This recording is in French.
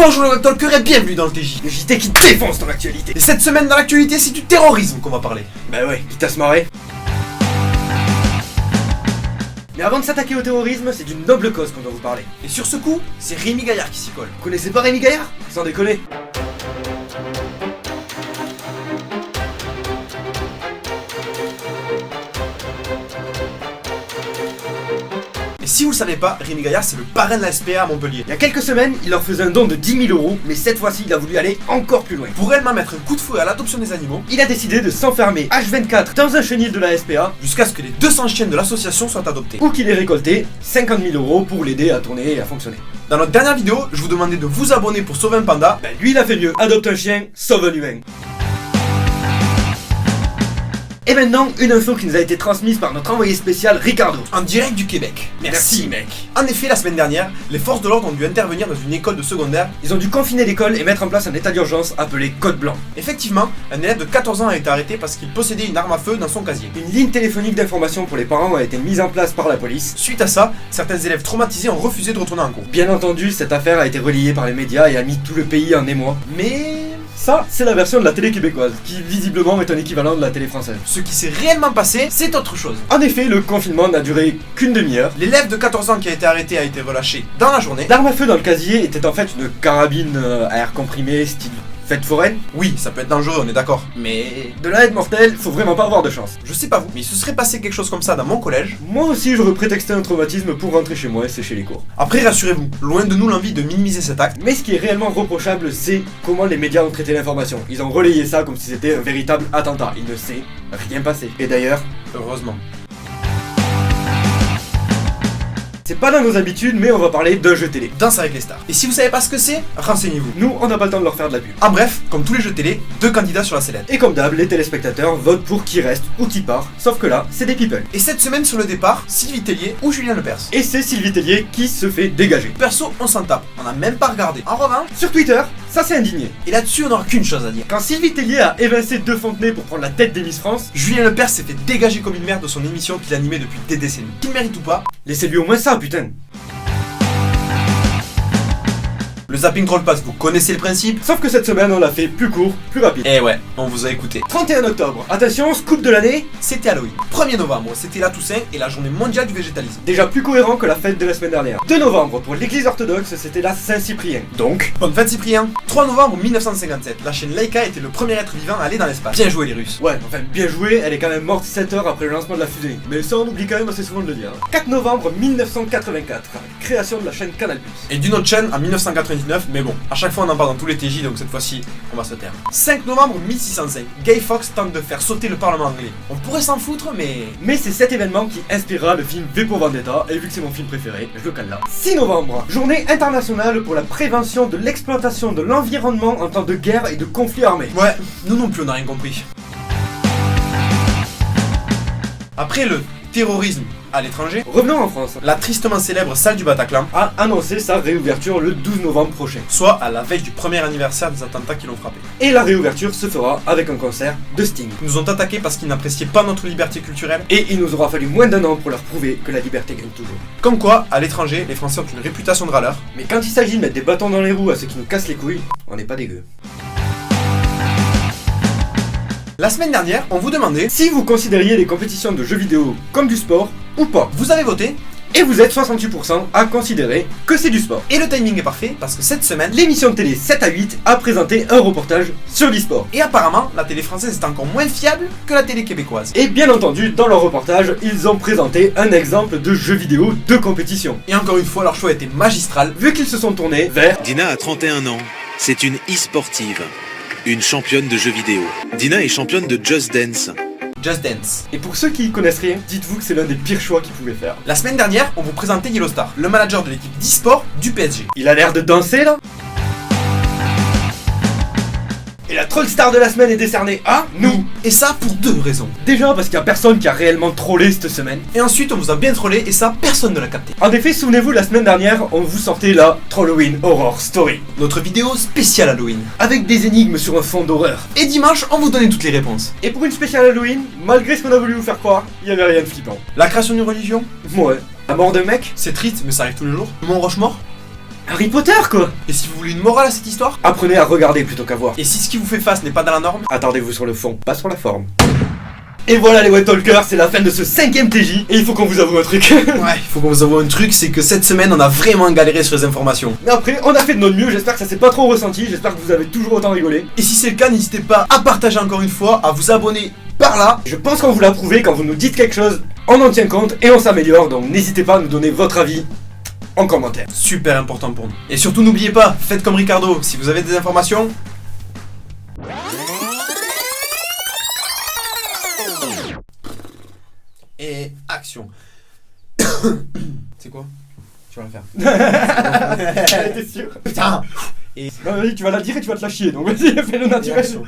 Bonjour le Webtalker et bienvenue dans le TJ, Le JT qui défonce dans l'actualité. Et cette semaine dans l'actualité, c'est du terrorisme qu'on va parler. Bah ouais, quitte à se marrer. Mais avant de s'attaquer au terrorisme, c'est d'une noble cause qu'on doit vous parler. Et sur ce coup, c'est Rémi Gaillard qui s'y colle. Vous connaissez pas Rémi Gaillard? Sans déconner. Et si vous le savez pas, Rémi Gaillard c'est le parrain de la SPA à Montpellier. Il y a quelques semaines, il leur faisait un don de 10 000 €, mais cette fois-ci, il a voulu aller encore plus loin. Pour réellement mettre un coup de fouet à l'adoption des animaux, Il a décidé de s'enfermer H24 dans un chenil de la SPA, jusqu'à ce que les 200 chiens de l'association soient adoptés. ou qu'il ait récolté 50 000 € pour l'aider à tourner et à fonctionner. Dans notre dernière vidéo, je vous demandais de vous abonner pour sauver un panda. Bah lui, il a fait mieux. Adopte un chien, sauve un humain. Et maintenant, une info qui nous a été transmise par notre envoyé spécial Ricardo. En direct du Québec. Merci, mec. En effet, la semaine dernière, les forces de l'ordre ont dû intervenir dans une école de secondaire. Ils ont dû confiner l'école et mettre en place un état d'urgence appelé Code Blanc. Effectivement, un élève de 14 ans a été arrêté parce qu'il possédait une arme à feu dans son casier. Une ligne téléphonique d'information pour les parents a été mise en place par la police. Suite à ça, certains élèves traumatisés ont refusé de retourner en cours. Bien entendu, cette affaire a été relayée par les médias et a mis tout le pays en émoi. Mais Ça, c'est la version de la télé québécoise, qui visiblement est un équivalent de la télé française. ce qui s'est réellement passé, c'est autre chose. En effet, le confinement n'a duré qu'une demi-heure. L'élève de 14 ans qui a été arrêté a été relâché dans la journée. L'arme à feu dans le casier était en fait une carabine à air comprimé style fête foraine. Oui, ça peut être dangereux, on est d'accord. Mais De là à être mortel, faut vraiment pas avoir de chance. je sais pas vous, mais il se serait passé quelque chose comme ça dans mon collège. Moi aussi, j'aurais prétexté un traumatisme pour rentrer chez moi et sécher les cours. Après, rassurez-vous, loin de nous l'envie de minimiser cet acte. Mais ce qui est réellement reprochable, c'est comment les médias ont traité l'information. Ils ont relayé ça comme si c'était un véritable attentat. Il ne s'est rien passé. Et d'ailleurs, Heureusement. c'est pas dans nos habitudes, mais on va parler d'un jeu télé. Danse avec les stars. Et si vous savez pas ce que c'est, renseignez-vous. Nous, on n'a pas le temps de leur faire de la pub. En bref, comme tous les jeux télé, 2 candidats sur la sellette. Et comme d'hab, les téléspectateurs votent pour qui reste ou qui part. Sauf que là, c'est des people. Et cette semaine sur le départ, Sylvie Tellier ou Julien Lepers. Et c'est Sylvie Tellier qui se fait dégager. Perso, on s'en tape, on a même pas regardé. En revanche, Sur Twitter, ça s'est indigné. et là-dessus on n'aura qu'une chose à dire. Quand Sylvie Tellier a évincé De Fontenay pour prendre la tête des Miss France, Julien Lepers s'est fait dégager comme une merde de son émission qu'il animait depuis des décennies. Qu'il mérite ou pas, laissez-lui au moins ça, putain. le zapping troll pass, vous connaissez le principe. Sauf que cette semaine, on l'a fait plus court, plus rapide. Eh ouais, on vous a écouté. 31 octobre, attention, scoop de l'année, C'était Halloween. 1er novembre, c'était la Toussaint et la journée mondiale du végétalisme. déjà plus cohérent que la fête de la semaine dernière. 2 novembre, pour l'église orthodoxe, c'était la Saint-Cyprien. Donc, Bonne fête Cyprien. 3 novembre 1957, la chaîne Laika était le premier être vivant à aller dans l'espace. Bien joué les Russes. ouais, enfin, bien joué, elle est quand même morte 7 heures après le lancement de la fusée. Mais ça, on oublie quand même assez souvent de le dire. 4 novembre 1984, création de la chaîne Canal+. Et d'une autre chaîne en 1999, mais bon, à chaque fois on en parle dans tous les TJ, donc cette fois-ci, on va se taire. 5 novembre 1605, Guy Fawkes tente de faire sauter le Parlement anglais. On pourrait s'en foutre, mais C'est cet événement qui inspirera le film V pour Vendetta, et vu que c'est mon film préféré, je le cale là. 6 novembre, journée internationale pour la prévention de l'exploitation de l'environnement en temps de guerre et de conflits armés. ouais, nous non plus on n'a rien compris. Après le terrorisme à l'étranger, Revenons en France. la tristement célèbre salle du Bataclan, A annoncé sa réouverture le 12 novembre prochain. soit à la veille du premier anniversaire des attentats qui l'ont frappé. Et la réouverture se fera avec un concert de Sting. Ils nous ont attaqués parce qu'ils n'appréciaient pas notre liberté culturelle. Et il nous aura fallu moins d'1 an pour leur prouver que la liberté gagne toujours. Comme quoi, à l'étranger, les Français ont une réputation de râleurs. Mais quand il s'agit de mettre des bâtons dans les roues à ceux qui nous cassent les couilles, on n'est pas dégueu. La semaine dernière, on vous demandait, Si vous considériez les compétitions de jeux vidéo comme du sport ou pas, vous avez voté, et vous êtes 68% à considérer que c'est du sport. et le timing est parfait parce que cette semaine, L'émission de télé 7 à 8 a présenté un reportage sur l'e-sport. et apparemment, la télé française est encore moins fiable que la télé québécoise. Et bien entendu, dans leur reportage, ils ont présenté un exemple de jeu vidéo de compétition. Et encore une fois, leur choix était magistral. Vu qu'ils se sont tournés vers Dina a 31 ans. C'est une e-sportive, une championne de jeux vidéo. Dina est championne de Just Dance. Just Dance. Et pour ceux qui y connaissent rien, dites-vous que c'est l'un des pires choix qu'ils pouvaient faire. La semaine dernière, on vous présentait Yellowstar, le manager de l'équipe d'e-sport du PSG. Il a l'air de danser là. Et la troll star de la semaine est décernée à nous. Et ça pour 2 raisons. Déjà parce qu'il y a personne qui a réellement trollé cette semaine. Et ensuite, on vous a bien trollé et ça, personne ne l'a capté. En effet, souvenez-vous, la semaine dernière, on vous sortait la Trolloween Horror Story. Notre vidéo spéciale Halloween. Avec des énigmes sur un fond d'horreur. Et dimanche, on vous donnait toutes les réponses. Et pour une spéciale Halloween, malgré ce qu'on a voulu vous faire croire, il y avait rien de flippant. La création d'une religion, Ouais. La mort d'un mec. c'est triste, mais ça arrive tous les jours. Mont Rochemort, Harry Potter quoi. Et si vous voulez une morale à cette histoire, Apprenez à regarder plutôt qu'à voir. et si ce qui vous fait face n'est pas dans la norme, Attardez-vous sur le fond, pas sur la forme. Et voilà les White Talkers, c'est la fin de ce 5ème TJ. Et il faut qu'on vous avoue un truc. ouais, il faut qu'on vous avoue un truc, c'est que cette semaine on a vraiment galéré sur les informations. Mais après, on a fait de notre mieux, j'espère que ça s'est pas trop ressenti, j'espère que vous avez toujours autant rigolé. Et si c'est le cas, n'hésitez pas à partager encore une fois, à vous abonner par là. Je pense qu'on vous l'a prouvé, quand vous nous dites quelque chose, on en tient compte et on s'améliore, donc n'hésitez pas à nous donner votre avis en commentaire. Super important pour nous. Et surtout n'oubliez pas, faites comme Ricardo, si vous avez des informations... Et action. C'est quoi? Tu vas le faire. T'es sûr? Putain. Non, vas-y, tu vas la dire et tu vas te la chier, donc vas-y, fais-le naturel. Et action.